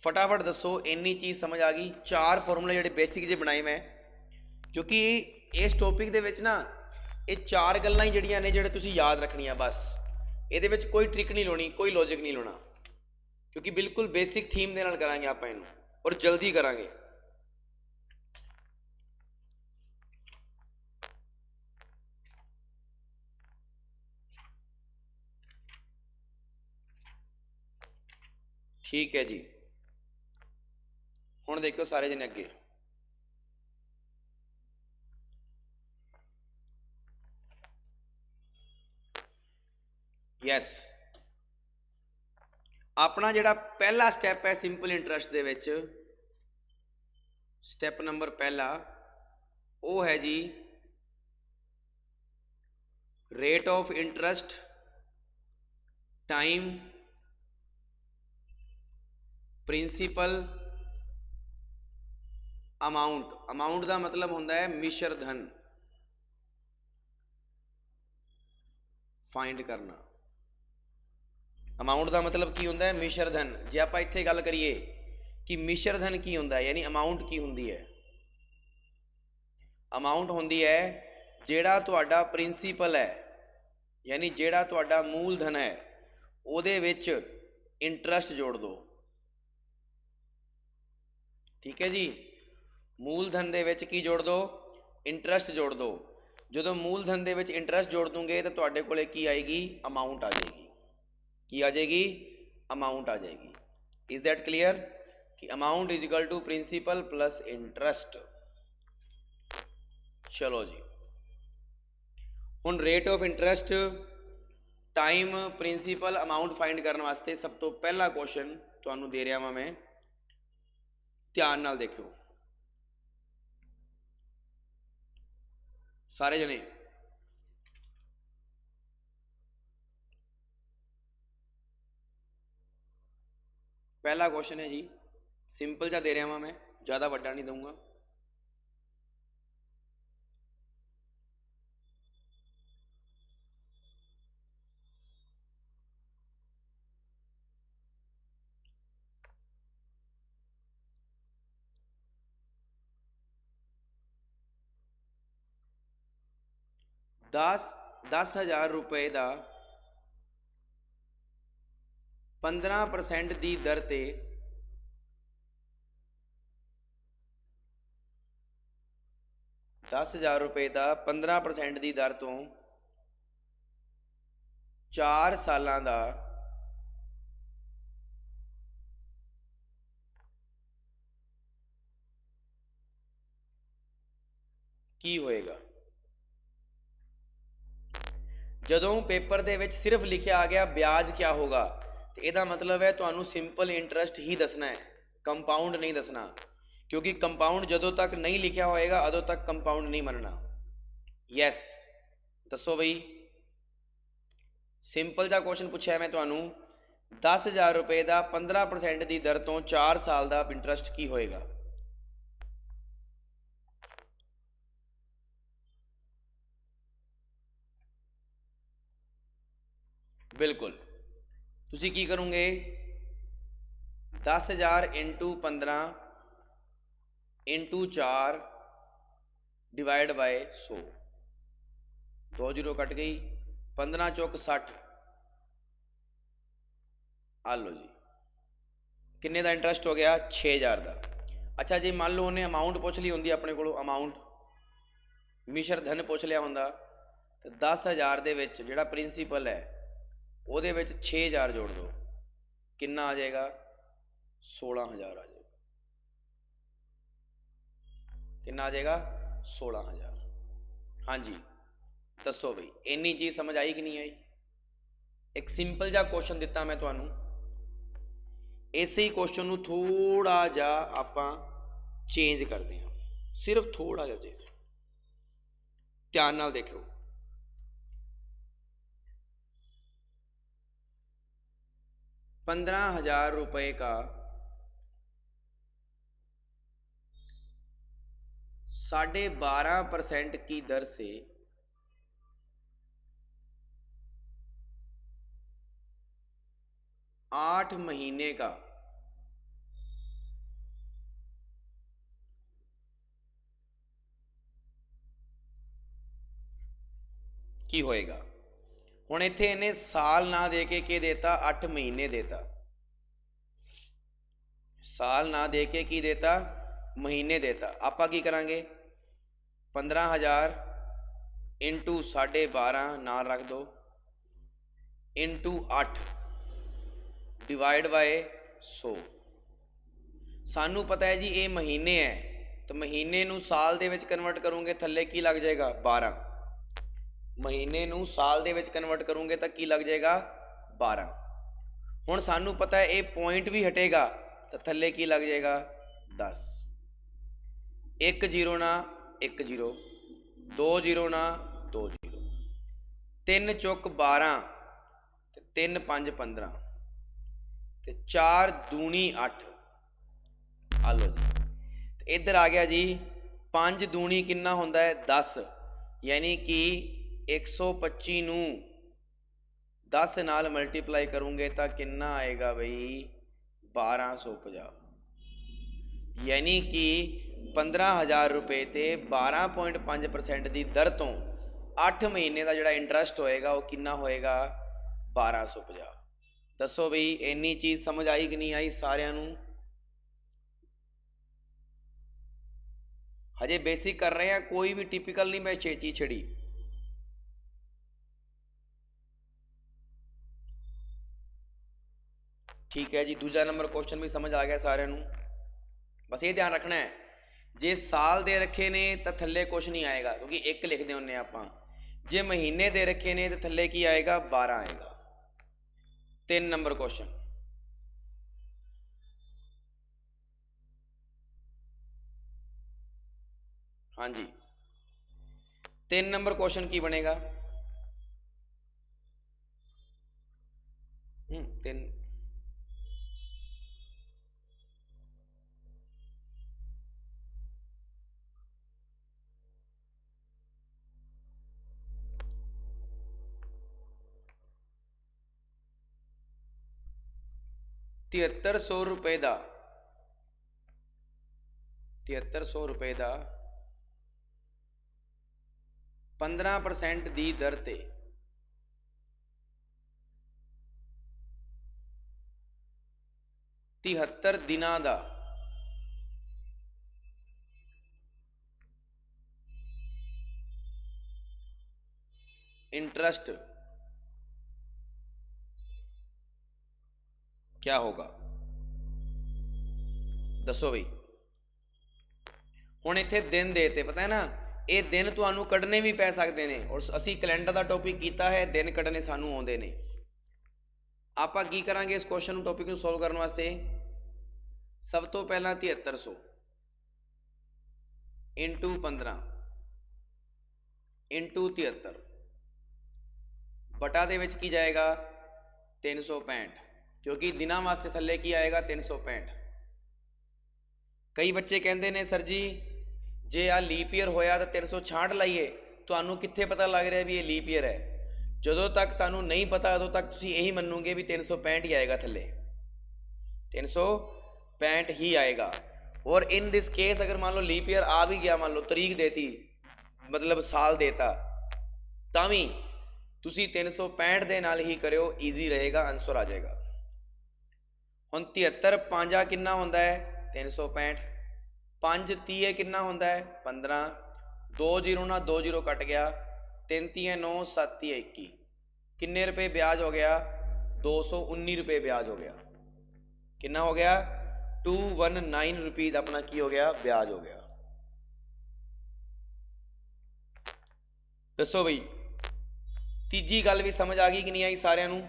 फटाफट दसो इन्नी चीज़ समझ आ गई। 4 फॉर्मूले जो बेसिक जे बनाए मैं, क्योंकि इस टॉपिक दे विच ना ये 4 गल्लां ही जड़ियां ने जिहड़े तुसीं याद रखनियां, बस ये विच कोई ट्रिक नहीं लानी, कोई लॉजिक नहीं लाना, क्योंकि बिल्कुल बेसिक थीम दे नाल करांगे आपां इहनूं और जल्दी करांगे। ठीक है जी, हुण देखो सारे जने अगे। यस, अपना जिहड़ा पहला स्टैप है सिंपल इंटरस्ट दे विच, स्टैप नंबर पहला वो है जी rate of interest time principal amount. Amount का मतलब होता है मिश्र धन फाइंड करना। अमाउंट का मतलब की होता है मिश्र धन। जे आप इत्थे गल करिए कि मिश्र धन की होंदा है, यानी अमाउंट की होंदी है, अमाउंट होंदी है जेड़ा तुहाडा प्रिंसीपल है, यानी जेड़ा तुहाडा मूल धन है उहदे विच इंटरस्ट जोड़ दो। ठीक है जी, मूल धन दे विच की जोड़ दो, इंटरस्ट जोड़ दो। जो मूल धन दे विच इंटरस्ट जोड़ दूंगे तो तुहाडे कोले की आएगी, अमाउंट आ जाएगी। की आ जाएगी, अमाउंट आ जाएगी। इज दैट क्लियर कि amount is equal to principal plus interest. चलो जी, हुण rate of interest time principal amount find करने वास्ते सब तो पहला क्वेश्चन तुहानूं दे रहा मैं, ध्यान नाल देखो सारे जने। पहला क्वेश्चन है जी, सिंपल जा दे रहा मैं, ज़्यादा वड्डा नहीं दूंगा। दस हज़ार रुपए का 15% की दर से 10,000 रुपए का 15% की दर तो 4 सालों का की होएगा। जदों पेपर दे विच सिर्फ लिखा आ गया ब्याज क्या होगा, तो यदा मतलब है तुहानू सिंपल इंटरस्ट ही दसना है, कंपाउंड नहीं दसना, क्योंकि कंपाउंड जदों तक नहीं लिखा होएगा अदों तक कंपाउंड नहीं मनना। यस, दसो बई, सिंपल जा क्वेश्चन पूछा मैं तुहानू 10,000 रुपए का 15% की दर तो 4 साल का इंटरस्ट की होएगा? बिल्कुल, तुसी की करोगे? 10,000 into 15 into 4 divide by 100, 2 zero cut गई, 15 चौक 60, आ लो जी, किन्ने का इंटरस्ट हो गया? 6,000 का। अच्छा जी, मान लो उन्हें अमाउंट पूछ ली होंगी अपने को, अमाउंट मिश्र धन पूछ लिया होंदा, तो 10,000 दे विच जिहड़ा प्रिंसीपल है ਉਹਦੇ ਵਿੱਚ 6,000 जोड़ दो, किन्ना आ जाएगा? 16,000 आ जाएगा। किन्ना आ जाएगा? 16,000। हाँ जी, दसो बई, इन्नी चीज़ समझ आई कि नहीं आई? एक सिंपल जा क्वेश्चन दिता मैं तुहानू, इसे ही क्वेश्चन नू थोड़ा जा आपां चेंज करते हैं, सिर्फ थोड़ा जा चेंज, ध्यान नाल देखो। ₹15,000 का 12.5% की दर से 8 महीने का की होएगा? हुण इत्थे इन्हें साल ना दे के देता, 8 महीने देता। साल ना दे के की देता? महीने देता। आपां की करांगे? 15,000 इंटू 12.5 नाल रख दो, इंटू 8 डिवाइड बाय 100। सानू पता है जी ये महीने है, तो महीने नू साल दे विच कन्वर्ट करोगे थल्ले की लग जाएगा? 12। महीने नू साल दे विच कन्वर्ट करोगे तो की लग जाएगा? 12। हुण सानू पता है ये पॉइंट भी हटेगा तो थल्ले की लग जाएगा? 10। 1 जीरो ना 1 जीरो, 2 जीरो ना 2 जीरो, 3 चुक 12, 3 5 15, 4 दूनी 8। आ लो जी, इधर आ गया जी 5 दूनी कितना होंदा है? 10, यानी कि 125 नू 10 नाल मल्टीप्लाई करूंगे तो कितना आएगा बई? 1250। यानी कि 15,000 रुपए ते 12.5% की दर तो 8 महीने का जोड़ा इंटरस्ट होएगा वो कितना होएगा? 1250। दसो बई इन्नी चीज़ समझ आई कि नहीं आई सारिਆਂ ਨੂੰ? हजे बेसिक कर रहे हैं, कोई भी टिपिकल नहीं मैं चीज छड़ी। ठीक है जी, दूजा नंबर क्वेश्चन भी समझ आ गया सारिਆਂ ਨੂੰ? बस ये ध्यान रखना है, जे साल दे रखे ने तो थल्ले कुछ नहीं आएगा क्योंकि एक लिखते होंगे आपां। जे महीने दे रखे ने तो थल्ले की आएगा? 12 आएगा। 3 नंबर क्वेश्चन, हाँ जी 3 नंबर क्वेश्चन की बनेगा? 3 7300 रुपए का 7300 रुपए का 15% की दर ते 73 दिनां का इंटरस्ट क्या होगा? दसो भाई। हुण इत्थे दिन देते, पता है ना, ये दिन तुहानू कढ़ने भी पै सकते हैं और असी कैलेंडर का टॉपिक किया है, दिन कढ़ने सानू आउंदे ने। आपां की करांगे इस क्वेश्चन टॉपिक नू सॉल्व करने वास्ते? सब तो पहला 7300 इंटू 15 इंटू 73 बटा दे विच की जाएगा? 365। क्योंकि दिनां वास्ते थल्ले की आएगा 365। कई बच्चे कहते ने सर जी जे आ लीप ईयर होया तो 366 लाइए, तुहानू कित्थे पता लग रहा भी ये लीप ईयर है? ਜਦੋਂ तक तुहानू नहीं पता उदों तक तुसीं यही मनोगे भी 365 ही आएगा थल्ले, 365 ही आएगा। और इन दिस केस अगर मान लो लीप ईयर आ भी गया, मान लो तरीक देती मतलब साल देता, तावी तुसीं 365 दे नाल ही करियो, ईजी रहेगा, आंसर आ जाएगा। हुण 73 पांजा किन्ना हुंदा है 365, 5 तीए किन्ना हुंदा है 15, 2 जीरो ना 2 जीरो कट गया, 3 तीए 9, 7 तीए 21, किन्ने रुपए ब्याज हो गया 219 रुपए ब्याज हो गया। किन्ना हो गया 219 रुपीज अपना की हो गया ब्याज हो गया। दसो बई तीजी गल भी समझ आ गई कि नहीं आई सारिਆਂ ਨੂੰ?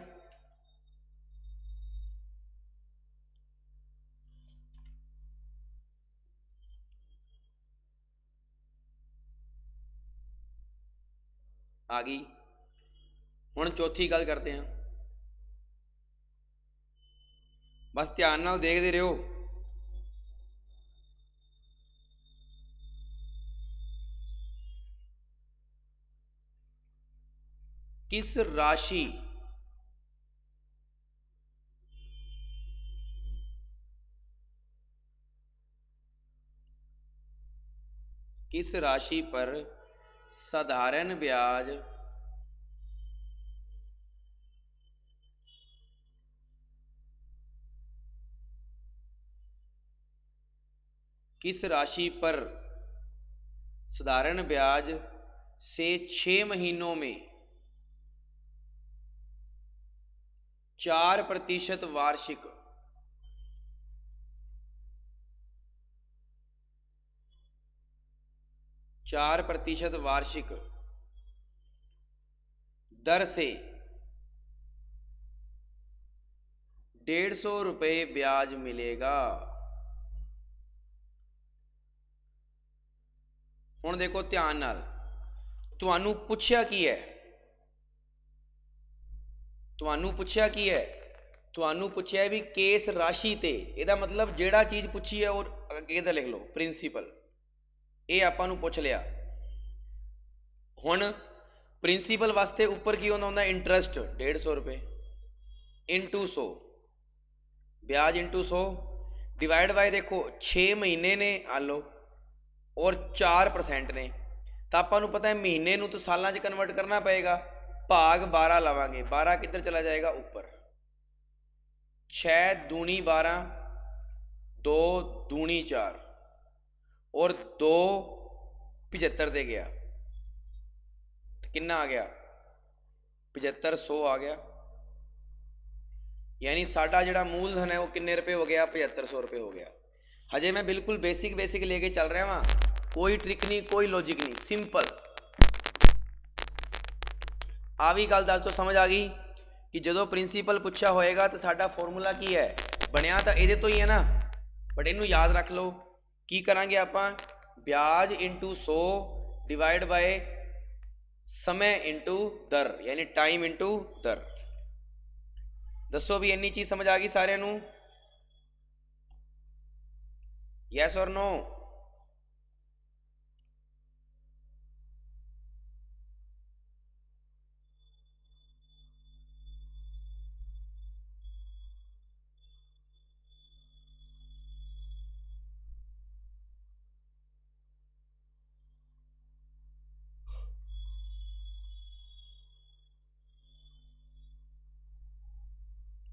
आ गई। हुण चौथी गल करते हैं, बस ध्यान नाल देखते रहो। किस राशि किस राशि पर साधारण ब्याज किस राशि पर साधारण ब्याज से 6 महीनों में 4% वार्षिक 4% वार्षिक दर से 150 रुपये ब्याज मिलेगा। हुण देखो ध्यान नाल, तुहानू पुछया की है, तुहानू पुछया की है, तुहानू पुछया भी केस राशि ते, इहदा मतलब जेड़ा चीज़ पुछी है और अगे दा लिख लो प्रिंसीपल, ये आपां नू पुछ लिया। हुण प्रिंसीपल वास्ते उपर की होंदा इंटरस्ट 150 रुपये इंटू 100, ब्याज इंटू 100 डिवाइड बाय देखो 6 महीने ने आ लो और 4% ने, तो आपां नू पता है महीने नू तो सालां च कन्वर्ट करना पएगा, भाग 12 लवांगे, 12 किधर चला जाएगा ऊपर, 6 दूनी 12, 2 दूनी 4 और 2 75 दे गया, तो कितना आ गया 7500 आ गया। यानी साडा जिहड़ा मूलधन है वो किन्ने रुपये हो गया 7500 रुपये हो गया। हजे मैं बिल्कुल बेसिक लेके चल रहा वहाँ, कोई ट्रिक नहीं, कोई लॉजिक नहीं, सिंपल। आ भी गल दस तो समझ आ गई कि जो प्रिंसीपल पूछा होएगा तो साडा फॉर्मूला की है बनया तो ये तो ही है ना, बट इनू याद रख लो की करांगे आपां, ब्याज इंटू 100 डिवाइड बाय समय इंटू दर, यानी टाइम इंटू दर। दसो भी इन्नी चीज समझ आ गई सारे नू? यस और नो?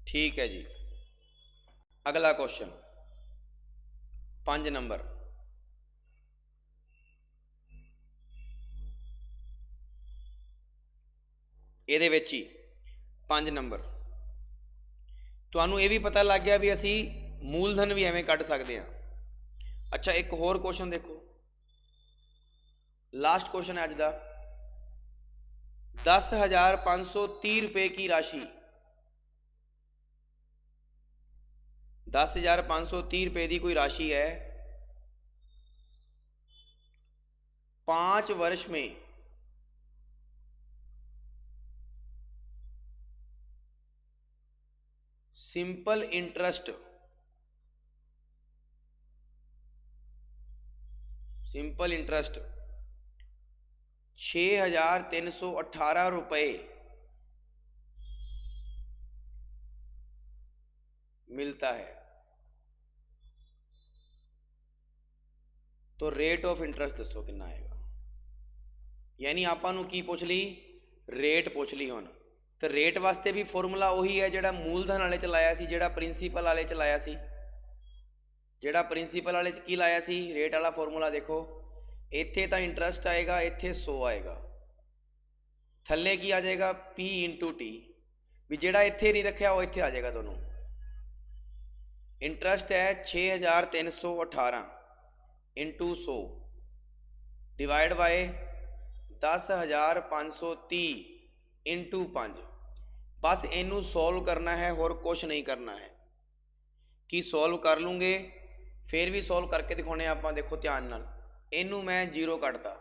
ठीक है जी। अगला क्वेश्चन 5 नंबर, ਇਹਦੇ ਵਿੱਚ ही 5 नंबर ਤੁਹਾਨੂੰ ਇਹ भी पता लग गया भी असी मूलधन भी एवें कढ़ सकते हैं। अच्छा एक होर क्वेश्चन देखो, लास्ट क्वेश्चन है अज का, 10,530 रुपये की राशि, 10,530 रुपये की कोई राशि है, 5 वर्ष में ਸਿੰਪਲ ਇੰਟਰਸਟ ਸਿੰਪਲ ਇੰਟਰਸਟ 6,318 रुपये मिलता है। तो रेट ऑफ इंटरस्ट दसो कितना आएगा। यानी आपां नूं की पुछ ली, रेट पुछ ली। हुण तो रेट वास्ते भी फॉर्मूला उही है जिहड़ा मूलधन वाले च लाया सी, जिहड़ा प्रिंसीपल वाले च लाया सी। जिहड़ा प्रिंसीपल वाले च की लाया सी, रेट वाला फॉर्मूला देखो, इत्थे तां इंटरस्ट आएगा, इत्थे 100 आएगा, थल्ले की आ जाएगा P इंटू टी। भी जिहड़ा इत्थे नहीं रखिया वो इत्थे आ जाएगा। तुहानूं इंटरस्ट है 6,318 इंटू 100 डिवाइड बाय 10,530 इंटू 5। बस इनू सॉल्व करना है, होर कुछ नहीं करना है। कि सॉल्व कर लूँगे फिर भी सॉल्व करके दिखाने आप। देखो ध्यान नाल, इनू मैं 0 कटता,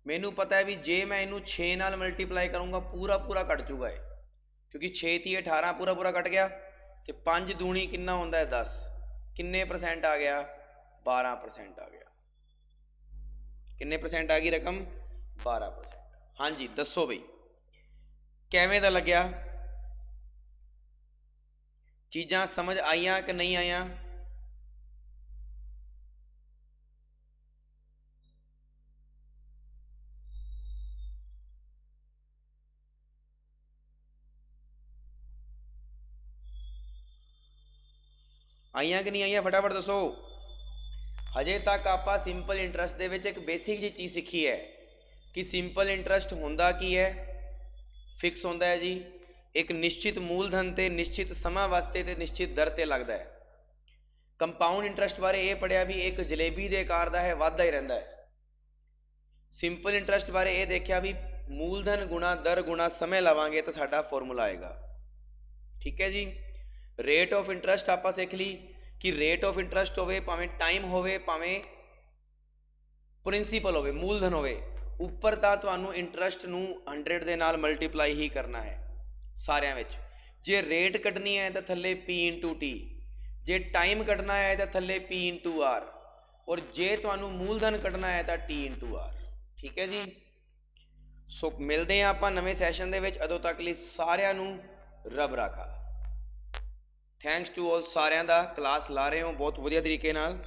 मैनू पता है भी जे मैं इनू 6 नाल मल्टीप्लाई करूँगा पूरा पूरा कट जूगा है, क्योंकि 6 थी 18 पूरा पूरा कट गया। तो 5 दूनी कितना होंदा है 10, किन्ने परसेंट आ गया 12% आ गया। किन्ने परसेंट आ गई रकम 12%। हाँ जी दसो बई किवें दा लग्या, चीज़ां समझ आईयां कि नहीं आईयां? आईयां कि नहीं आईयां फटाफट दसो। हजे तक आपां सिंपल इंटरस्ट दे विच एक बेसिक जी चीज़ सीखी है कि सिंपल इंटरस्ट होंदा की है, फिक्स होंदा है जी, एक निश्चित मूलधन ते निश्चित समा वास्ते ते निश्चित दर ते लगदा है। कंपाउंड इंटरस्ट बारे ये पढ़िया भी एक जलेबी दे आकार दा है, वाधदा ही रहिंदा है। सिंपल इंटरस्ट बारे ये देखा भी मूलधन गुणा दर गुणा समय लवांगे तो साडा फॉर्मूला आएगा। ठीक है जी। रेट ऑफ इंटरस्ट आपां सीख ली कि रेट ऑफ इंटरस्ट होवे भावें टाइम होवे भावें प्रिंसीपल होवे मूलधन होवे, उपर तां तुहानूं इंटरस्ट नूं 100 दे नाल मल्टीप्लाई ही करना है सारियां विच। जे रेट कढनी है तो थल्ले P इंटू टी, जे टाइम कढना है तो थल्ले P इंटू आर, और जे तुहानूं मूलधन कढना है तो T इंटू आर। ठीक है जी। सो मिलते हैं आपां नवें सैशन दे विच। अदों तक लई सारिआं नूं रब राखा। थैंक्स टू ऑल सारिआं दा, क्लास ला रहे हो बहुत वधिया तरीके नाल।